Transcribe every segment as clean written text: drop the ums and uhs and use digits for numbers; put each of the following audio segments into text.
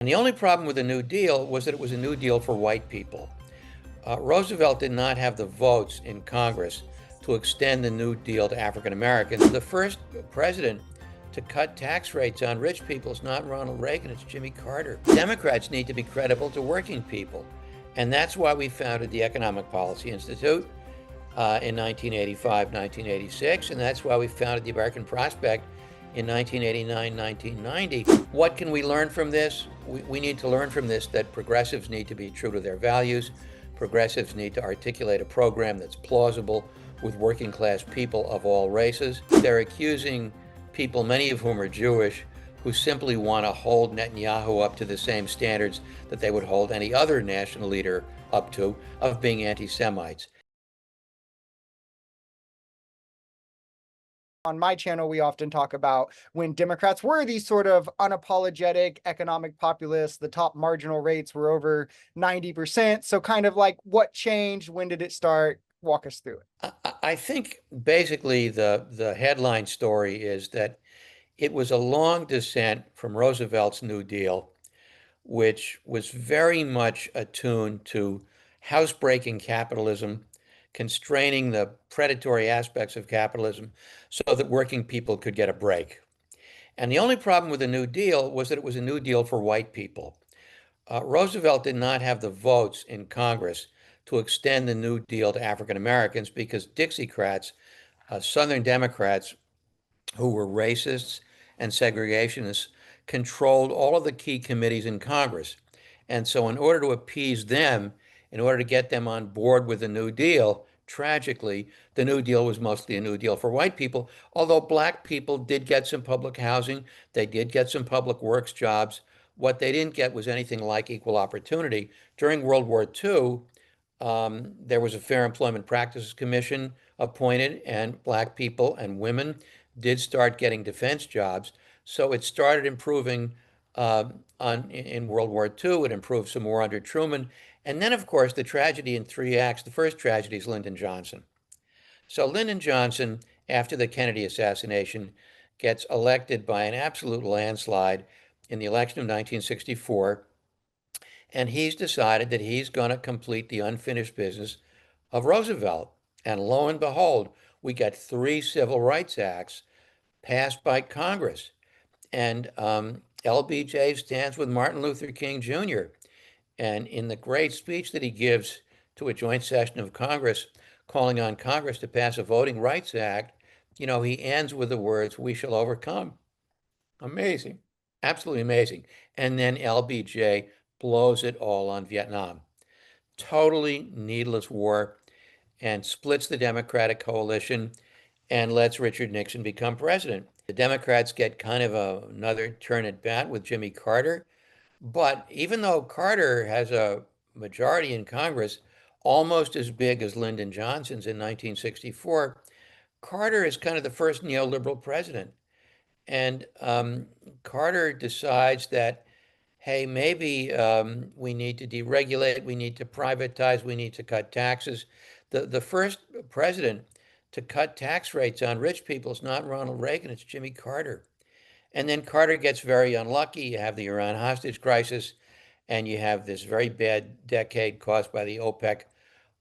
And the only problem with the New Deal was that it was a New Deal for white people. Roosevelt did not have the votes in Congress to extend the New Deal to African Americans. The first president to cut tax rates on rich people is not Ronald Reagan, it's Jimmy Carter. Democrats need to be credible to working people. And that's why we founded the Economic Policy Institute in 1985, 1986, and that's why we founded the American Prospect in 1989, 1990. What can we learn from this? We need to learn from this that progressives need to be true to their values. Progressives need to articulate a program that's plausible with working class people of all races. They're accusing people, many of whom are Jewish, who simply want to hold Netanyahu up to the same standards that they would hold any other national leader up to, of being anti-Semites. On my channel, we often talk about when Democrats were these sort of unapologetic economic populists, the top marginal rates were over 90%. So kind of like what changed? When did it start? Walk us through it. I think basically the headline story is that it was a long descent from Roosevelt's New Deal, which was very much attuned to housebreaking capitalism, constraining the predatory aspects of capitalism so that working people could get a break. And the only problem with the New Deal was that it was a New Deal for white people. Roosevelt did not have the votes in Congress to extend the New Deal to African Americans because Dixiecrats, Southern Democrats, who were racists and segregationists, controlled all of the key committees in Congress. And so, in order to appease them, in order to get them on board with the New Deal, tragically, the New Deal was mostly a New Deal for white people, although black people did get some public housing, they did get some public works jobs. What they didn't get was anything like equal opportunity. During World War II, there was a Fair Employment Practices Commission appointed, and black people and women did start getting defense jobs. So it started improving in World War II. It improved some more under Truman. And then, of course, the tragedy in three acts. The first tragedy is Lyndon Johnson. So Lyndon Johnson, after the Kennedy assassination, gets elected by an absolute landslide in the election of 1964. And he's decided that he's going to complete the unfinished business of Roosevelt. And lo and behold, we got three civil rights acts passed by Congress. And LBJ stands with Martin Luther King Jr. And in the great speech that he gives to a joint session of Congress, calling on Congress to pass a Voting Rights Act, he ends with the words, "We shall overcome." Amazing. Absolutely amazing. And then LBJ blows it all on Vietnam. Totally needless war, and splits the Democratic coalition and lets Richard Nixon become president. The Democrats get kind of another turn at bat with Jimmy Carter. But even though Carter has a majority in Congress, almost as big as Lyndon Johnson's in 1964, Carter is kind of the first neoliberal president. And Carter decides that, hey, maybe we need to deregulate, we need to privatize, we need to cut taxes. The first president to cut tax rates on rich people is not Ronald Reagan, it's Jimmy Carter. And then Carter gets very unlucky. You have the Iran hostage crisis, and you have this very bad decade caused by the OPEC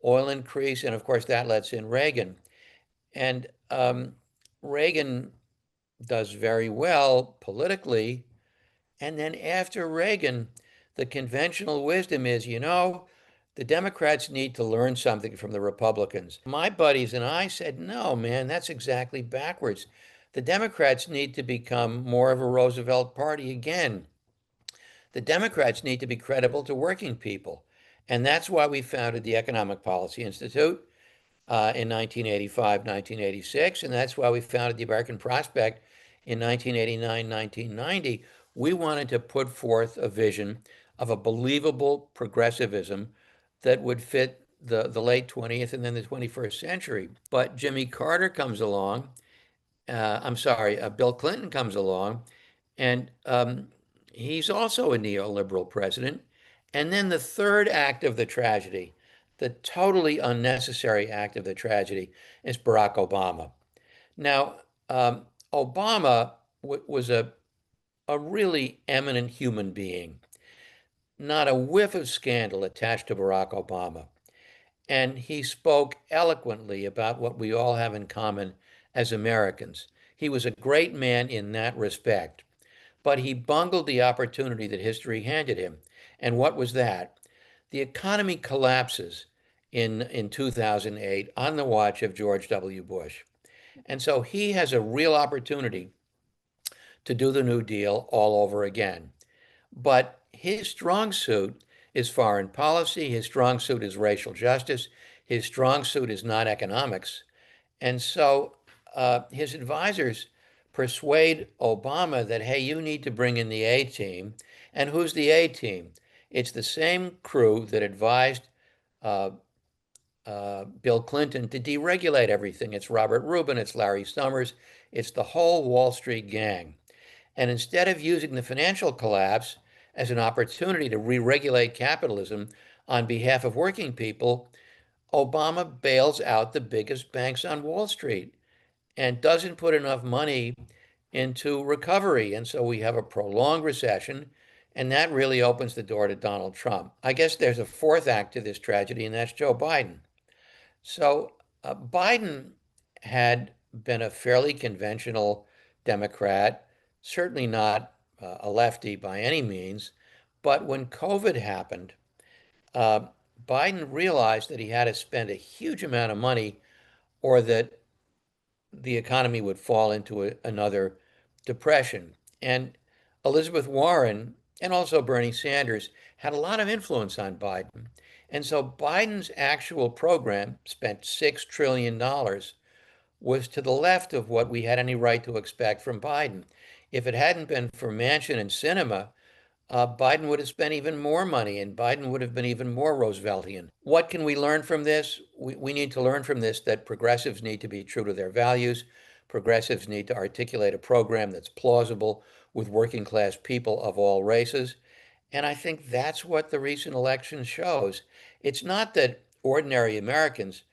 oil increase. And of course, that lets in Reagan. And Reagan does very well politically. And then after Reagan, the conventional wisdom is, the Democrats need to learn something from the Republicans. My buddies and I said, no, man, that's exactly backwards. The Democrats need to become more of a Roosevelt party again. The Democrats need to be credible to working people. And that's why we founded the Economic Policy Institute in 1985, 1986. And that's why we founded the American Prospect in 1989, 1990. We wanted to put forth a vision of a believable progressivism that would fit the late 20th and then the 21st century. But Jimmy Carter comes along. Bill Clinton comes along, and he's also a neoliberal president. And then the third act of the tragedy, the totally unnecessary act of the tragedy, is Barack Obama. Now, Obama was a really eminent human being. not a whiff of scandal attached to Barack Obama. And he spoke eloquently about what we all have in common as Americans. He was a great man in that respect, but he bungled the opportunity that history handed him. And what was that? The economy collapses in 2008 on the watch of George W. Bush. And so he has a real opportunity to do the New Deal all over again. But his strong suit is foreign policy, his strong suit is racial justice, his strong suit is not economics. And so his advisors persuade Obama that, hey, you need to bring in the A team. And who's the A team? It's the same crew that advised uh, Bill Clinton to deregulate everything. It's Robert Rubin, it's Larry Summers, it's the whole Wall Street gang. And instead of using the financial collapse as an opportunity to re regulate capitalism on behalf of working people, Obama bails out the biggest banks on Wall Street and doesn't put enough money into recovery. And so we have a prolonged recession, and that really opens the door to Donald Trump. I guess there's a fourth act to this tragedy, and that's Joe Biden. So Biden had been a fairly conventional Democrat, certainly not a lefty by any means. But when COVID happened, uh, Biden realized that he had to spend a huge amount of money or that the economy would fall into another depression. And Elizabeth Warren and also Bernie Sanders had a lot of influence on Biden. And so Biden's actual program spent $6 trillion was to the left of what we had any right to expect from Biden. If it hadn't been for Manchin and Sinema, Biden would have spent even more money and Biden would have been even more Rooseveltian. What can we learn from this? We need to learn from this that progressives need to be true to their values. Progressives need to articulate a program that's plausible with working class people of all races. And I think that's what the recent election shows. It's not that ordinary Americans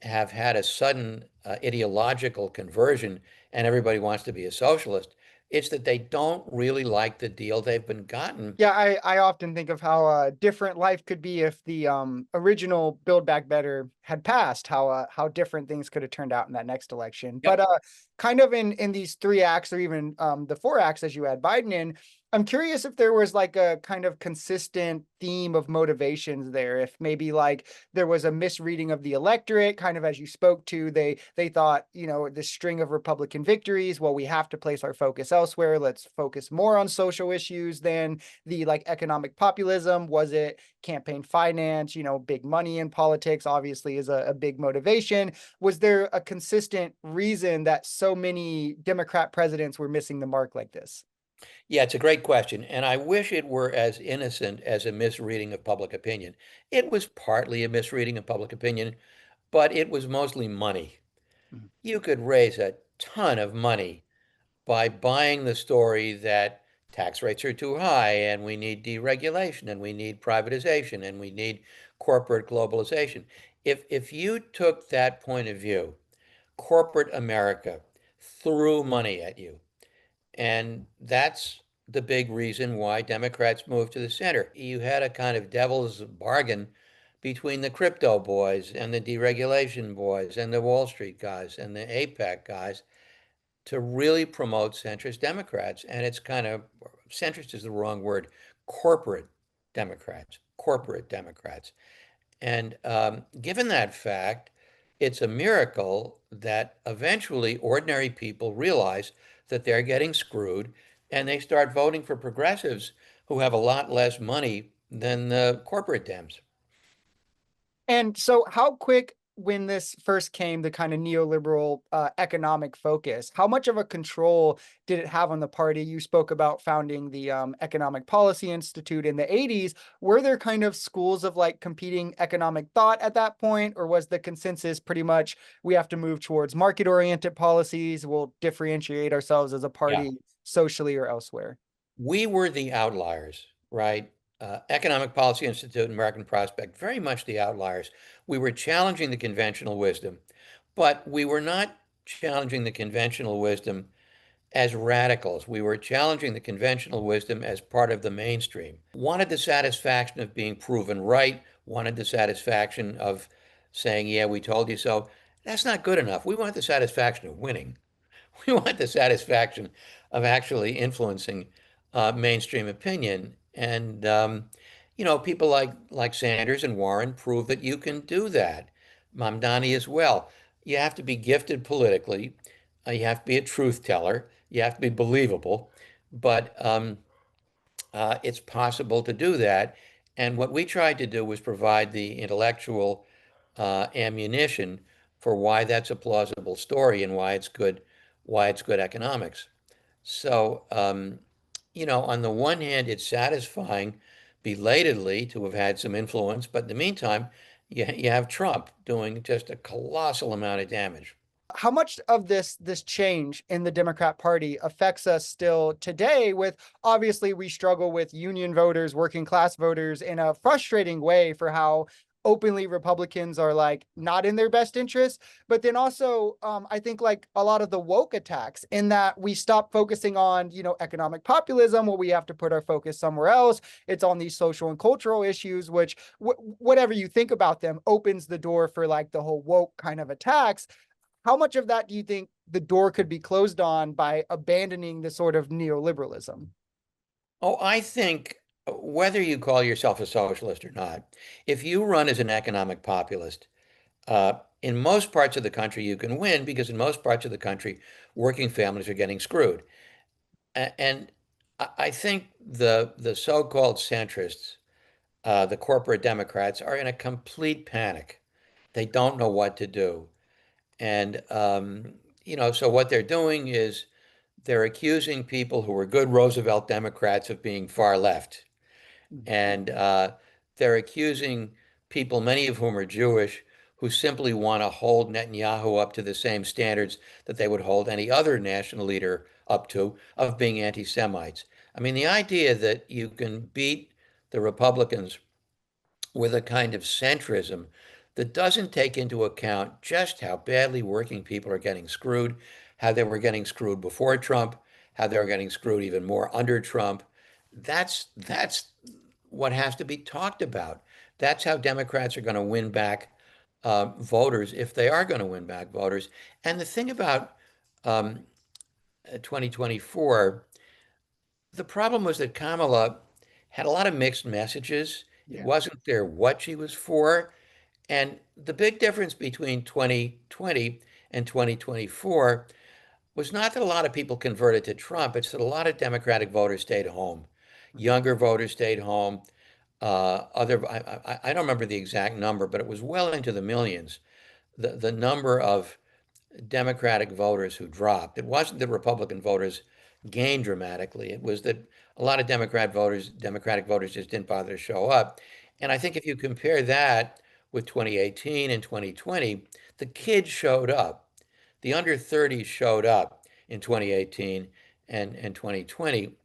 have had a sudden ideological conversion and everybody wants to be a socialist. It's that they don't really like the deal they've been gotten. Yeah, I often think of how different life could be if the original Build Back Better had passed, how different things could have turned out in that next election. But Yep. kind of in these three acts or even the four acts as you add Biden in, I'm curious if there was like a kind of consistent theme of motivations there. If maybe like there was a misreading of the electorate, kind of as you spoke to, they thought, you know, this string of Republican victories, well, we have to place our focus elsewhere. Let's focus more on social issues than the like economic populism. Was it campaign finance? You know, big money in politics obviously is a big motivation. Was there a consistent reason that so many Democrat presidents were missing the mark like this? Yeah, it's a great question. And I wish it were as innocent as a misreading of public opinion. It was partly a misreading of public opinion, but it was mostly money. Mhm. You could raise a ton of money by buying the story that tax rates are too high and we need deregulation and we need privatization and we need corporate globalization. If you took that point of view, corporate America threw money at you. And that's the big reason why Democrats moved to the center. You had a kind of devil's bargain between the crypto boys and the deregulation boys and the Wall Street guys and the APEC guys to really promote centrist Democrats. And it's kind of centrist is the wrong word, corporate Democrats, corporate Democrats. And given that fact, it's a miracle that eventually ordinary people realize that they're getting screwed and they start voting for progressives who have a lot less money than the corporate Dems. And so, how quick, when this first came, the kind of neoliberal economic focus, how much of a control did it have on the party? You spoke about founding the Economic Policy Institute in the 80s. Were there kind of schools of like competing economic thought at that point? Or was the consensus pretty much we have to move towards market oriented policies? We'll differentiate ourselves as a Yeah. party socially or elsewhere? We were the outliers, right? Economic Policy Institute and American Prospect, very much the outliers. We were challenging the conventional wisdom, but we were not challenging the conventional wisdom as radicals. We were challenging the conventional wisdom as part of the mainstream. Wanted the satisfaction of being proven right, wanted the satisfaction of saying, yeah, we told you so. That's not good enough. We want the satisfaction of winning. We want the satisfaction of actually influencing mainstream opinion. And people like Sanders and Warren prove that you can do that. Mamdani as well. You have to be gifted politically. You have to be a truth teller. You have to be believable. But it's possible to do that. And what we tried to do was provide the intellectual ammunition for why that's a plausible story and why it's good economics. So, on the one hand, it's satisfying belatedly to have had some influence, but in the meantime, you have Trump doing just a colossal amount of damage. How much of this change in the Democrat Party affects us still today? With obviously we struggle with union voters, working class voters in a frustrating way for how openly Republicans are like not in their best interest. But then also I think like a lot of the woke attacks in that we stop focusing on, economic populism where we have to put our focus somewhere else. It's on these social and cultural issues, which whatever you think about them opens the door for like the whole woke kind of attacks. How much of that do you think the door could be closed on by abandoning the sort of neoliberalism? Oh, I think whether you call yourself a socialist or not, if you run as an economic populist, in most parts of the country you can win because in most parts of the country, working families are getting screwed. And I think the so-called centrists, the corporate Democrats, are in a complete panic. They don't know what to do. And, so what they're doing is they're accusing people who were good Roosevelt Democrats of being far left. And they're accusing people, many of whom are Jewish, who simply want to hold Netanyahu up to the same standards that they would hold any other national leader up to, of being anti-Semites. I mean, the idea that you can beat the Republicans with a kind of centrism that doesn't take into account just how badly working people are getting screwed, how they were getting screwed before Trump, how they were getting screwed even more under Trump. That's what has to be talked about. That's how Democrats are going to win back voters if they are going to win back voters. And the thing about um, 2024, the problem was that Kamala had a lot of mixed messages. It Yeah. wasn't clear what she was for. And the big difference between 2020 and 2024 was not that a lot of people converted to Trump, it's that a lot of Democratic voters stayed home. Younger voters stayed home. I don't remember the exact number, but it was well into the millions. The number of Democratic voters who dropped. It wasn't that Republican voters gained dramatically. It was that a lot of Democratic voters just didn't bother to show up. And I think if you compare that with 2018 and 2020, the kids showed up. The under 30s showed up in 2018 and 2020.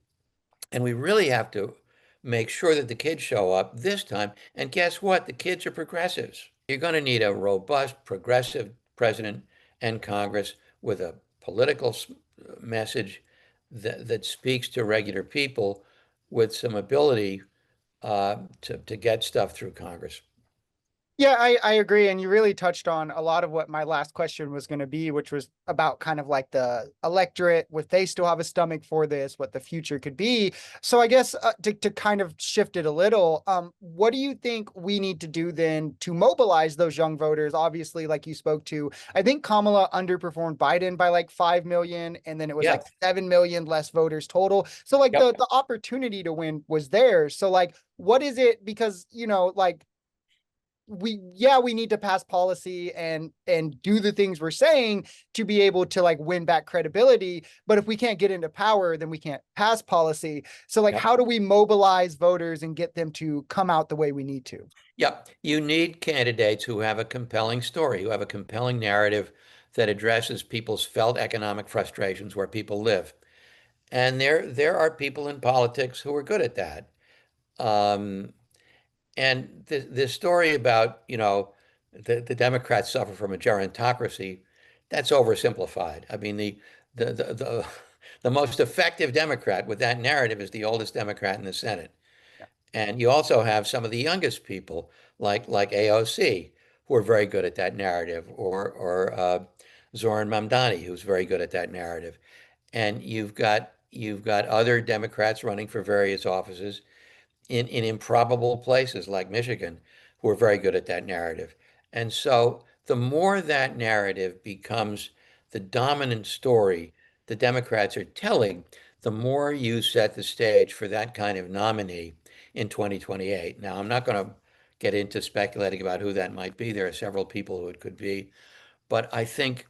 And we really have to make sure that the kids show up this time. And guess what? The kids are progressives. You're going to need a robust, progressive president and Congress with a political message that speaks to regular people with some ability to get stuff through Congress. Yeah, I agree. And you really touched on a lot of what my last question was going to be, which was about kind of like the electorate, if they still have a stomach for this, what the future could be. So I guess to kind of shift it a little, what do you think we need to do then to mobilize those young voters? Obviously, like you spoke to, I think Kamala underperformed Biden by like 5 million, and then it was like Yep. 7 million less voters total. So like Yep. the opportunity to win was there. So like, what is it? Because, like, we need to pass policy and do the things we're saying to be able to like win back credibility, but if we can't get into power then we can't pass policy. So like, Yep. how do we mobilize voters and get them to come out the way we need to? Yep. You need candidates who have a compelling story, who have a compelling narrative that addresses people's felt economic frustrations where people live. And there are people in politics who are good at that. Um, and the story about, the Democrats suffer from a gerontocracy, that's oversimplified. I mean, the The most effective Democrat with that narrative is the oldest Democrat in the Senate. Yeah. And you also have some of the youngest people, like AOC, who are very good at that narrative, or Zoran Mamdani, who's very good at that narrative. And you've got other Democrats running for various offices in improbable places like Michigan who are very good at that narrative. And so the more that narrative becomes the dominant story the Democrats are telling, the more you set the stage for that kind of nominee in 2028. Now, I'm not going to get into speculating about who that might be. There are several people who it could be. But I think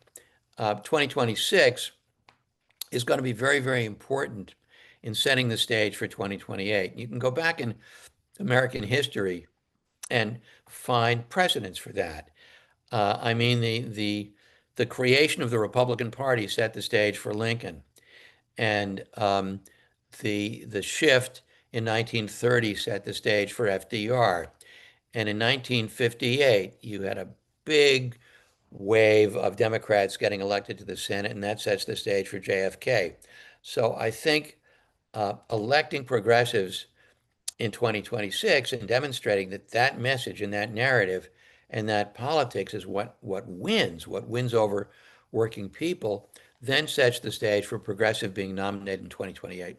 2026 is going to be very, very important in setting the stage for 2028. You can go back in American history and find precedents for that. I mean, the creation of the Republican Party set the stage for Lincoln, and the shift in 1930 set the stage for FDR, and in 1958 you had a big wave of Democrats getting elected to the Senate, and that sets the stage for JFK. So I think electing progressives in 2026 and demonstrating that that message and that narrative and that politics is what wins over working people, then sets the stage for progressive being nominated in 2028.